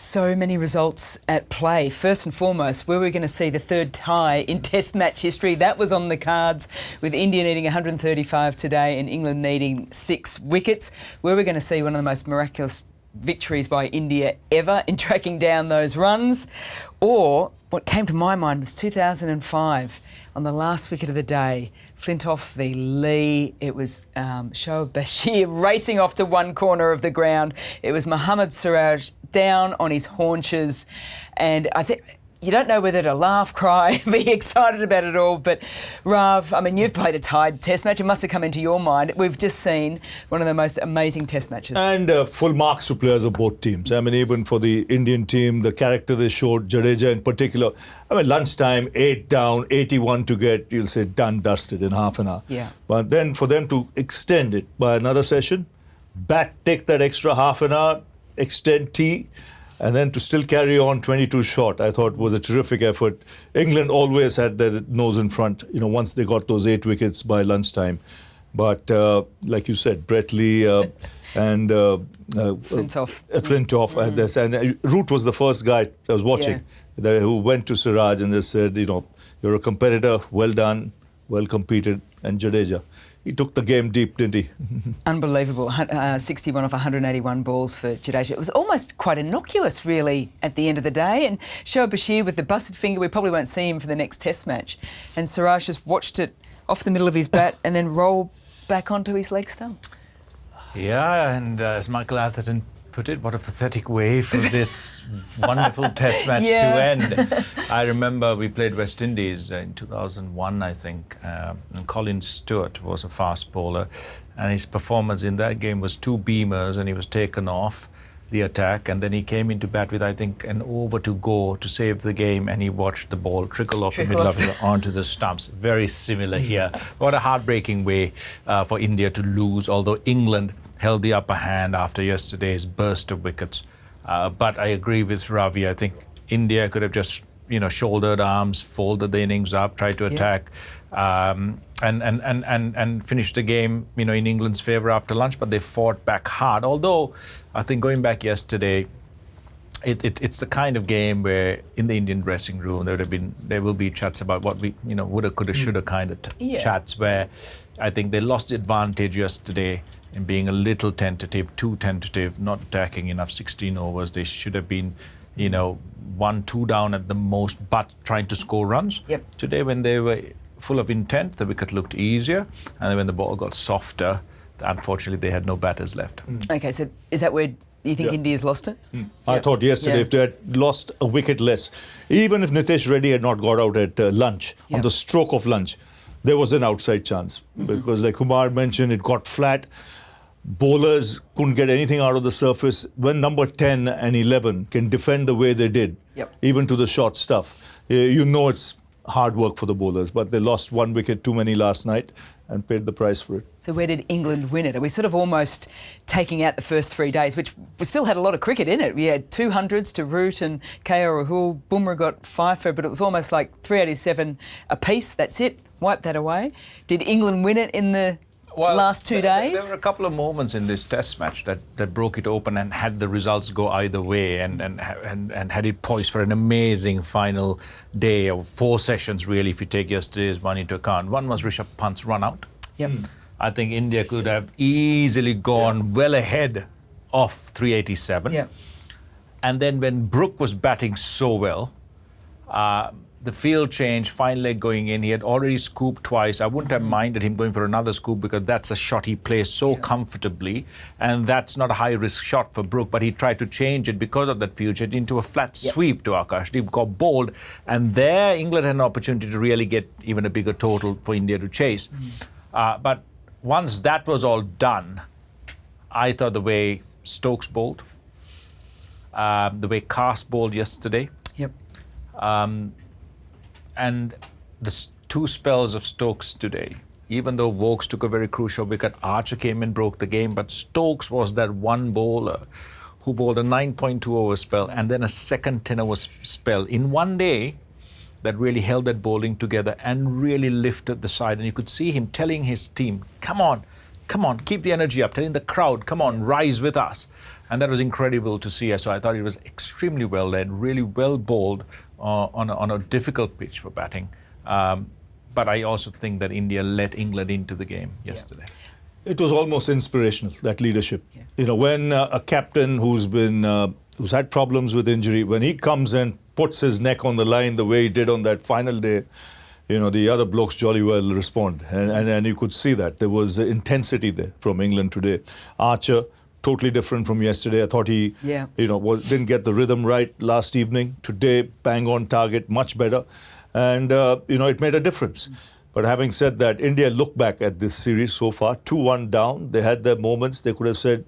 So many results at play. First and foremost, where we're going to see the third tie in Test match history. That was on the cards, with India needing 135 today and England needing 6 wickets. Where we're going to see one of the most miraculous victories by India ever in tracking down those runs. Or what came to my mind was 2005 on the last wicket of the day. Flintoff v Lee. It was Shoaib Bashir racing off to one corner of the ground. It was Mohammad Siraj down on his haunches. And I think you don't know whether to laugh, cry, be excited about it all. But Rav, I mean, you've played a tied Test match. It must have come into your mind. We've just seen one of the most amazing Test matches. And full marks to players of both teams. I mean, even for the Indian team, the character they showed, Jadeja in particular. I mean, lunchtime, 8 down, 81 to get, you'll say, done, dusted in half an hour. Yeah. But then for them to extend it by another session, take that extra half an hour, extend tea, and then to still carry on 22 short, I thought was a terrific effort. England always had their nose in front, once they got those 8 wickets by lunchtime. But like you said, Brett Lee and Flintoff had this. And Root was the first guy I was watching who went to Siraj and they said, you're a competitor, well done, well competed. And Jadeja, he took the game deep, didn't he? Unbelievable. 61 off 181 balls for Jadeja. It was almost quite innocuous, really, at the end of the day. And Shoaib Bashir with the busted finger, we probably won't see him for the next Test match. And Siraj just watched it off the middle of his bat and then roll back onto his leg stump. Yeah, and as Michael Atherton put it, what a pathetic way for this wonderful Test match to end. I remember we played West Indies in 2001, I think, and Colin Stewart was a fast bowler, and his performance in that game was 2 beamers, and he was taken off the attack, and then he came into bat with, I think, an over to go to save the game, and he watched the ball trickle off the middle of it onto the stumps. Very similar here. What a heartbreaking way for India to lose, although England held the upper hand after yesterday's burst of wickets. But I agree with Ravi. I think India could have just, shouldered arms, folded the innings up, tried to attack, and finished the game, in England's favour after lunch. But they fought back hard. Although, I think going back yesterday, it's the kind of game where in the Indian dressing room there will be chats about what we, woulda, coulda, shoulda kind of chats, where I think they lost the advantage yesterday in being a little tentative, too tentative, not attacking enough 16 overs. They should have been, 1-2 down at the most, but trying to score runs. Today, when they were full of intent, the wicket looked easier, and then when the ball got softer, unfortunately, they had no batters left. OK, so is that where you think India's lost it? I thought yesterday if they had lost a wicket less, even if Nitesh Reddy had not got out at lunch, on the stroke of lunch, there was an outside chance. Because like Kumar mentioned, it got flat. Bowlers couldn't get anything out of the surface. When number 10 and 11 can defend the way they did, even to the short stuff, it's hard work for the bowlers. But they lost 1 wicket too many last night and paid the price for it. So where did England win it? Are we sort of almost taking out the first 3 days, which we still had a lot of cricket in it? We had 200s to Root and KL Rahul. Bumrah got 5 for it, but it was almost like 387 apiece. That's it. Wiped that away. Did England win it in the last 2 days? There were a couple of moments in this Test match that broke it open and had the results go either way, and had it poised for an amazing final day of 4 sessions, really, if you take yesterday's one into account. One was Rishabh Pant's run out. I think India could have easily gone well ahead of 387. And then when Brook was batting so well, the field change, fine leg going in. He had already scooped twice. I wouldn't have minded him going for another scoop because that's a shot he plays so comfortably, and that's not a high-risk shot for Brook, but he tried to change it because of that field change into a flat sweep to Akashdeep, got bowled, and there England had an opportunity to really get even a bigger total for India to chase. But once that was all done, I thought the way Stokes bowled, the way Cast bowled yesterday, and the 2 spells of Stokes today, even though Vokes took a very crucial wicket, Archer came and broke the game, but Stokes was that one bowler who bowled a 9.2 over spell and then a second 10 over spell in one day that really held that bowling together and really lifted the side. And you could see him telling his team, come on, come on, keep the energy up, telling the crowd, come on, rise with us. And that was incredible to see. So I thought it was extremely well led, really well bowled on a difficult pitch for batting. But I also think that India let England into the game yesterday. It was almost inspirational, that leadership. Yeah. You know, when a captain who's had problems with injury, when he comes and puts his neck on the line the way he did on that final day, you know, the other blokes jolly well respond. And you could see that. There was intensity there from England today. Archer, totally different from yesterday. I thought he, didn't get the rhythm right last evening. Today, bang on target, much better. And, it made a difference. But having said that, India look back at this series so far, 2-1 down. They had their moments. They could have said,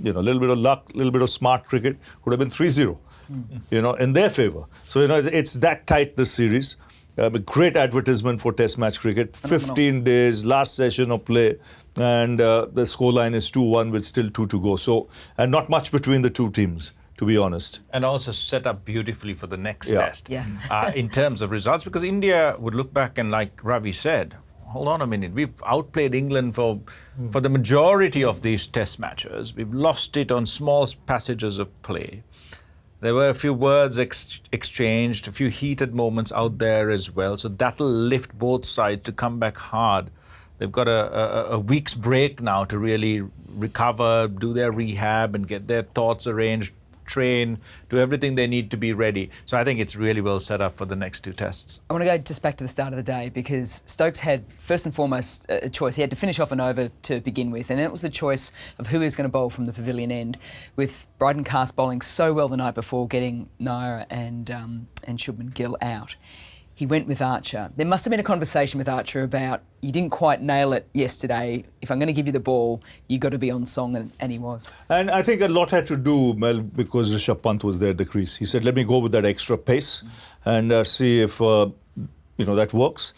a little bit of luck, a little bit of smart cricket, could have been 3-0, in their favour. So, it's that tight, this series. A great advertisement for Test match cricket. 15 days, last session of play, and the scoreline is 2-1 with still 2 to go. So, and not much between the two teams, to be honest. And also set up beautifully for the next test in terms of results, because India would look back and, like Ravi said, hold on a minute, we've outplayed England for the majority of these test matches. We've lost it on small passages of play. There were a few words exchanged, a few heated moments out there as well. So that'll lift both sides to come back hard. They've got a week's break now to really recover, do their rehab and get their thoughts arranged, train, do everything they need to be ready. So I think it's really well set up for the next two tests. I want to go just back to the start of the day, because Stokes had, first and foremost, a choice. He had to finish off an over to begin with, and then it was the choice of who he was going to bowl from the pavilion end, with Bryden Cast bowling so well the night before, getting Nair and Shubman Gill out. He went with Archer. There must have been a conversation with Archer about, you didn't quite nail it yesterday. If I'm going to give you the ball, you got to be on song, and he was. And I think a lot had to do, Mel, because Rishabh Pant was there at the crease. He said, let me go with that extra pace and see if, that works.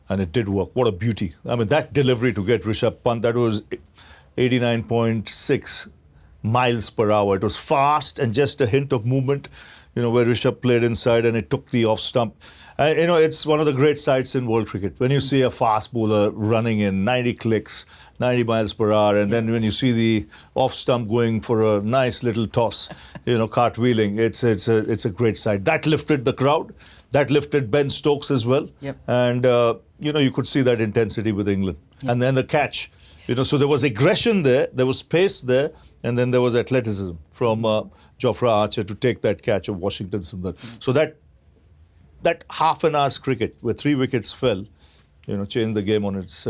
And it did work. What a beauty. I mean, that delivery to get Rishabh Pant, that was 89.6 miles per hour. It was fast and just a hint of movement, where Rishabh played inside and it took the off stump. And, it's one of the great sights in world cricket. When you see a fast bowler running in 90 clicks, 90 miles per hour, and then when you see the off stump going for a nice little toss, cartwheeling, it's a great sight. That lifted the crowd. That lifted Ben Stokes as well. Yep. And, you could see that intensity with England. Yep. And then the catch. So there was aggression there was pace there, and then there was athleticism from Jofra Archer to take that catch of Washington Sundar. So that half an hour's cricket where 3 wickets fell, changed the game on its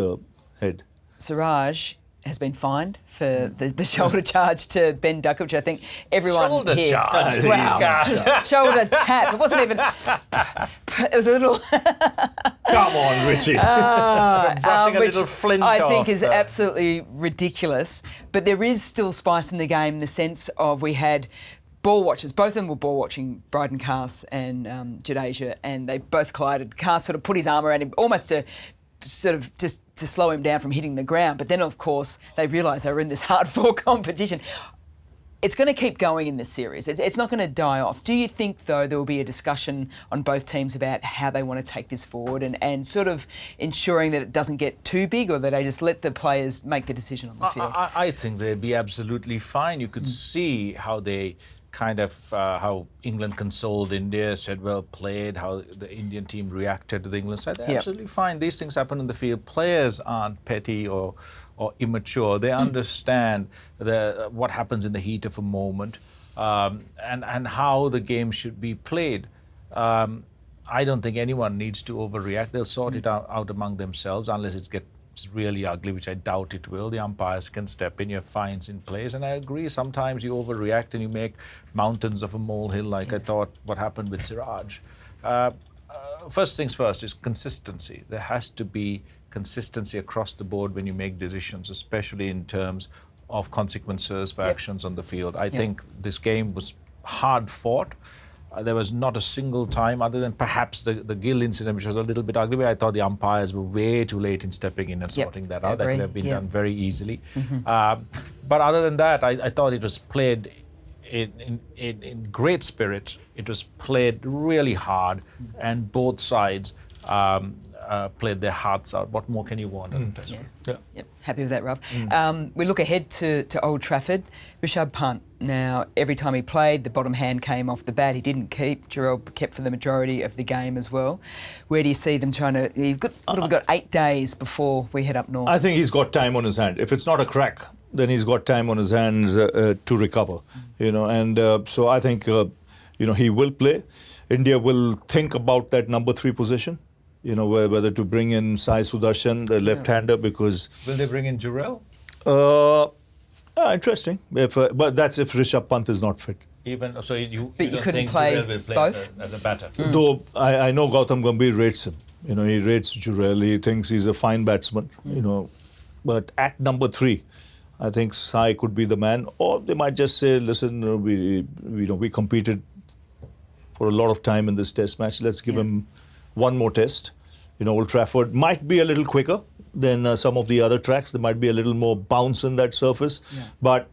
head. Siraj has been fined for the shoulder charge to Ben Duckett, which I think everyone shoulder here... charge. Wow. Shoulder tap. It wasn't even... It was a little... Come on, Richie. Brushing a little flint I think off, is absolutely ridiculous. But there is still spice in the game in the sense of we had ball watchers. Both of them were ball watching, Bryden Cast and Jadeja, and they both collided. Cast sort of put his arm around him almost to sort of just to slow him down from hitting the ground. But then, of course, they realised they were in this hard-fought competition. It's going to keep going in this series. It's not going to die off. Do you think, though, there will be a discussion on both teams about how they want to take this forward and sort of ensuring that it doesn't get too big, or that they just let the players make the decision on the field? I think they'd be absolutely fine. You could see how they how England consoled India, said well played, how the Indian team reacted to the England side. They're absolutely fine. These things happen in the field. Players aren't petty or immature. They understand what happens in the heat of a moment and how the game should be played. I don't think anyone needs to overreact. They'll sort it out among themselves, unless it gets really ugly, which I doubt it will. The umpires can step in, you have fines in place. And I agree, sometimes you overreact and you make mountains of a molehill, like I thought what happened with Siraj. First things first is consistency. There has to be consistency across the board when you make decisions, especially in terms of consequences for actions on the field. I think this game was hard fought. There was not a single time, other than perhaps the Gill incident, which was a little bit ugly, but I thought the umpires were way too late in stepping in and sorting that out. That could have been done very easily. But other than that, I thought it was played in great spirit. It was played really hard, and both sides played their hearts out. What more can you want on a test? Yeah. Yep. Happy with that, Rob. We look ahead to Old Trafford. Rishabh Pant. Now, every time he played, the bottom hand came off the bat. He didn't keep. Jarrell kept for the majority of the game as well. Where do you see them trying to... What have we got, 8 days before we head up north? I think he's got time on his hand. If it's not a crack, then he's got time on his hands to recover. And so I think, he will play. India will think about that number 3 position. Whether to bring in Sai Sudarshan, the left-hander, because... Will they bring in Jarrell? Interesting. But that's if Rishabh Pant is not fit. Even so, you couldn't think play Jarrell will play both? as a batter? Though I know Gautam Gambhir rates him. He rates Jarrell. He thinks he's a fine batsman. But at number 3, I think Sai could be the man. Or they might just say, listen, we competed for a lot of time in this test match. Let's give him one more test. Old Trafford might be a little quicker than some of the other tracks. There might be a little more bounce in that surface. But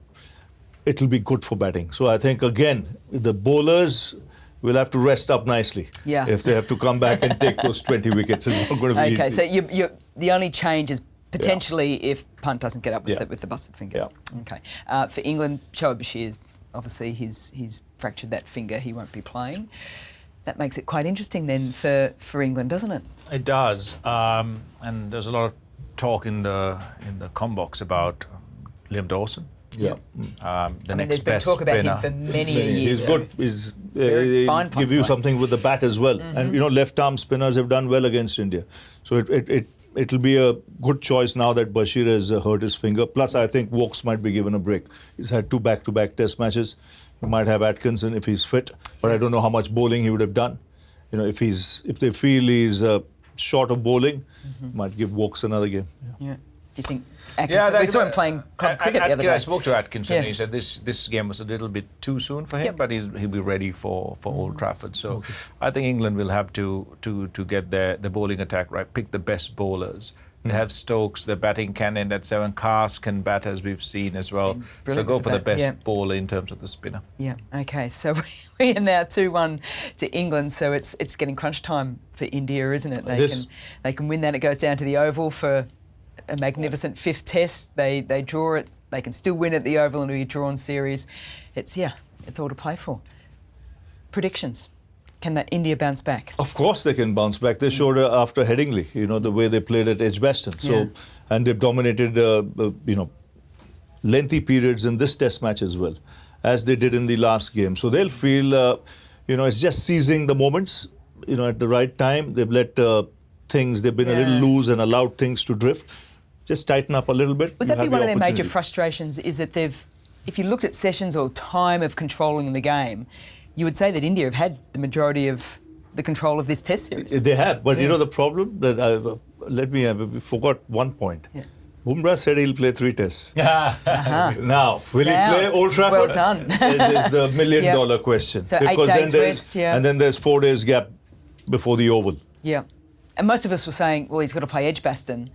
it'll be good for batting. So I think, again, the bowlers will have to rest up nicely. If they have to come back and take those 20 wickets. It's not going to be easy. Okay, so the only change is potentially if Pant doesn't get up with the busted finger. Okay. For England, Shoaib Bashir's obviously he's fractured that finger. He won't be playing. That makes it quite interesting then for England, doesn't it? It does. And there's a lot of talk in the combox about Liam Dawson. There's been talk about him for many years. He's good. He's fine. Give you something with the bat as well. And left arm spinners have done well against India. So it'll be a good choice now that Bashir has hurt his finger. Plus, I think Wokes might be given a break. He's had 2 back-to-back test matches. He might have Atkinson if he's fit, but I don't know how much bowling he would have done. If they feel he's short of bowling, might give Wokes another game. You think Atkinson? We saw him playing club cricket the other day. I spoke to Atkinson. He said this game was a little bit too soon for him, but he'll be ready for Old Trafford. So I think England will have to get their bowling attack right, pick the best bowlers. They have Stokes, the batting can end at 7. Cars can bat, as we've seen as well. So go for the best bowler in terms of the spinner. Okay, so we are now 2-1 to England, so it's getting crunch time for India, isn't it? They can win that. It goes down to the Oval for a magnificent 5th test. They draw it. They can still win at the Oval in a drawn series. It's all to play for. Predictions. Can that India bounce back? Of course they can bounce back. They showed after Headingley, the way they played at Edgbaston. So, and they've dominated, lengthy periods in this test match as well, as they did in the last game. So they'll feel, it's just seizing the moments, at the right time. They've let they've been a little loose and allowed things to drift. Just tighten up a little bit. Would that be one of their major frustrations, is that if you looked at sessions or time of controlling the game, you would say that India have had the majority of the control of this test series. They have, but the problem that we forgot one point. Bumrah said he'll play 3 tests. Now, will he play Old Trafford? Well done. This is the $1 million question. So because 8 days rest, and then there's 4 days gap before the Oval. And most of us were saying, well, he's got to play Edgbaston.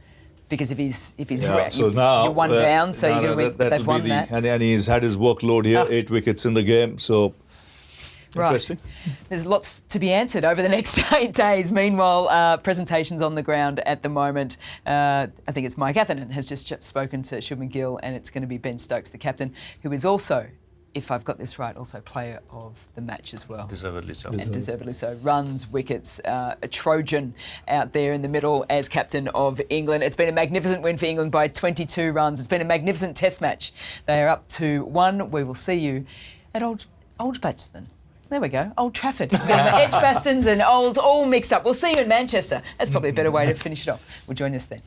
Because if he's so now, you're 1 down, so you're going to win. They've won that. And he's had his workload here, 8 wickets in the game. So interesting. There's lots to be answered over the next 8 days. Meanwhile, presentations on the ground at the moment. I think it's Mike Atherton has just spoken to Shubman Gill, and it's going to be Ben Stokes, the captain, who is also, if I've got this right, also player of the match as well. Deservedly so. And deservedly so. Runs, wickets, a Trojan out there in the middle as captain of England. It's been a magnificent win for England by 22 runs. It's been a magnificent test match. They are up to 1. We will see you at Old Edgbaston. There we go, Old Trafford. Edgbastons and Olds all mixed up. We'll see you in Manchester. That's probably a better way to finish it off. Well, join us then.